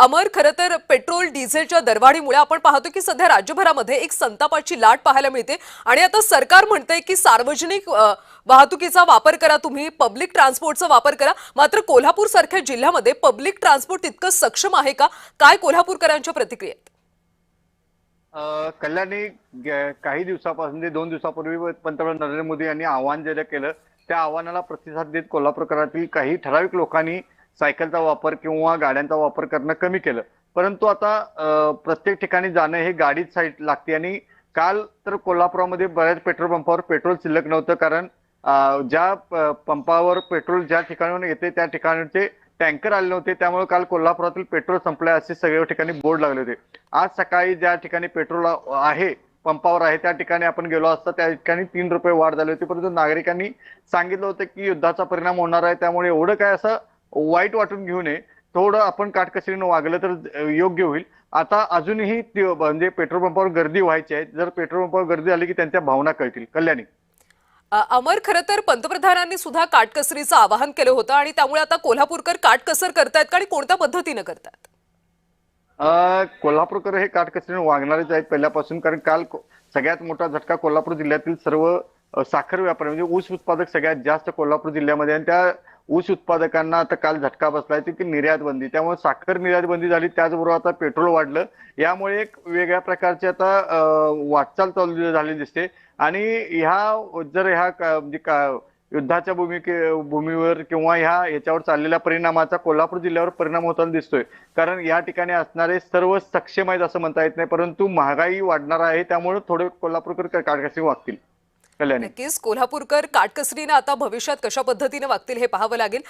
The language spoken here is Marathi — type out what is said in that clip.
अमर, खरं तर पेट्रोल डिझेलच्या दरवाढीमुळे आपण पाहतो की सध्या राज्यभरामध्ये एक संतापाची लाट पाहायला मिळते आणि आता सरकार म्हणतंय की सार्वजनिक वाहतुकीचा वापर करा, तुम्ही पब्लिक ट्रान्सपोर्टचा वापर करा. मात्र कोल्हापूर सारख्या जिल्ह्यामध्ये पब्लिक ट्रान्सपोर्ट तितकं सक्षम आहे का? काय कोल्हापूरकरांच्या प्रतिक्रिया? कल्याणी काही दिवसापासून 2 दिवसापूर्वी पंतप्रधान नरेंद्र मोदी यांनी आवाहन जे केलं त्या आव्हानाला प्रतिसाद देत कोल्हापूरकरातील काही ठराविक लोकांनी सायकलचा वापर किंवा गाड्यांचा वापर करणं कमी केलं. परंतु आता प्रत्येक ठिकाणी जाणं हे गाडीच साईड लागते आणि काल तर कोल्हापुरामध्ये बऱ्याच पेट्रोल पंपावर पेट्रोल शिल्लक नव्हतं, कारण ज्या पंपावर पेट्रोल ज्या ठिकाणाहून येते त्या ठिकाणचे टँकर आले नव्हते, त्यामुळे काल कोल्हापुरातील पेट्रोल संपले असे सगळ्या ठिकाणी बोर्ड लागले होते. आज सकाळी ज्या ठिकाणी पेट्रोल आहे पंपावर आहे त्या ठिकाणी आपण गेलो असता त्या ठिकाणी 3 रुपये वाढ झाली होती. परंतु नागरिकांनी सांगितलं होतं की युद्धाचा परिणाम होणार आहे, त्यामुळे एवढं काय असं वाईट वाटून घेऊ नये, थोडं आपण काटकसरीनं वागलं तर योग्य होईल. आता अजूनही म्हणजे पेट्रोल पंपावर गर्दी व्हायची आहे. जर पेट्रोल पंपावर गर्दी आली की त्यांच्या भावना कळतील. कल्याणी. अमर, खरं तर पंतप्रधानांनी सुद्धा काटकसरीचं आवाहन केलं होतं आणि त्यामुळे आता कोल्हापूरकर काटकसर करतायत का आणि कोणत्या पद्धतीने करतात? कोल्हापूरकर हे काटकसरीने वागणारेच आहेत पहिल्यापासून, कारण काल सगळ्यात मोठा झटका कोल्हापूर जिल्ह्यातील सर्व साखर व्यापारी म्हणजे ऊस उत्पादक सगळ्यात जास्त कोल्हापूर जिल्ह्यामध्ये, आणि त्या ऊस उत्पादकांना आता काल झटका बसलाय की निर्यात बंदी, त्यामुळे साखर निर्यात बंदी झाली. त्याचबरोबर आता पेट्रोल वाढलं, यामुळे एक वेगळ्या प्रकारची आता वाटचाल चालू झाली दिसते. आणि म्हणजे युद्धाच्या भूमीवर किंवा ह्याच्यावर चाललेल्या परिणामाचा कोल्हापूर जिल्ह्यावर परिणाम होताना दिसतोय. कारण या ठिकाणी असणारे सर्व सक्षम आहेत असं म्हणता येत नाही, परंतु महागाई वाढणार आहे, त्यामुळे थोडे कोल्हापूरकर काटकसरी वागतील. कल्याणी. नक्कीच कोल्हापूरकर काटकसरीने आता भविष्यात कशा पद्धतीने वागतील हे पाहावं लागेल.